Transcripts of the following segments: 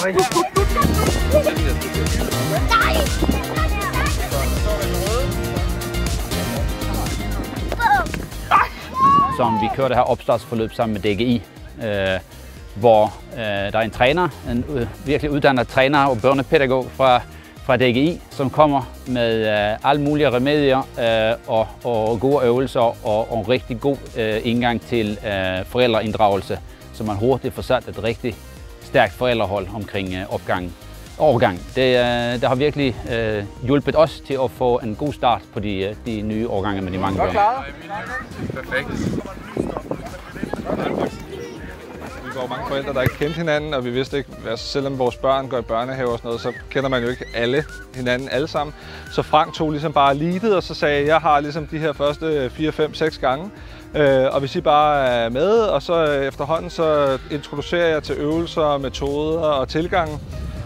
Som vi kører det her opstartsforløb sammen med DGI, hvor der er en træner, en virkelig uddannet træner og børnepædagog fra DGI, som kommer med alle mulige remedier og gode øvelser og en rigtig god indgang til forældreinddragelse, så man hurtigt får sat et rigtig stærkt forældrehold omkring overgang. Det har virkelig hjulpet os til at få en god start på de nye årgange med de mange børn. Perfekt. Vi var mange forældre, der ikke kendte hinanden, og vi vidste ikke, altså selvom vores børn går i børnehave og sådan noget, så kender man jo ikke hinanden alle sammen. Så Frank tog ligesom bare leadet, og så sagde, jeg har ligesom de her første 4, 5, 6 gange, og hvis I bare er med, og så efterhånden så introducerer jeg til øvelser, metoder og tilgange.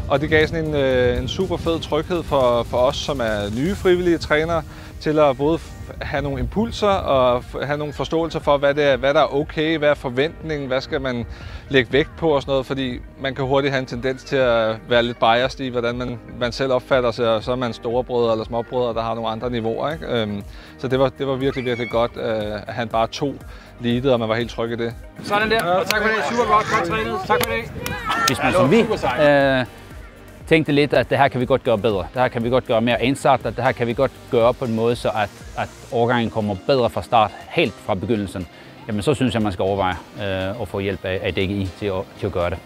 Og det gav sådan en super fed tryghed for os, som er nye frivillige trænere, til at både have nogle impulser og have nogle forståelser for, hvad der er okay, hvad er forventningen, hvad skal man lægge vægt på og sådan noget, fordi man kan hurtigt have en tendens til at være lidt biased i, hvordan man selv opfatter sig, og så er man storebrødre eller småbrødre, der har nogle andre niveauer, ikke? Så det var virkelig, virkelig godt, at han bare tog leadet, og man var helt tryg i det. Sådan der, og tak for det. Super godt trænet. Tak for det. Hvis man som vi tænkte lidt, at det her kan vi godt gøre bedre. Det her kan vi godt gøre mere indsat, at det her kan vi godt gøre på en måde, så at årgangen kommer bedre fra start, helt fra begyndelsen. Jamen så synes jeg, man skal overveje at få hjælp af DGI til at gøre det.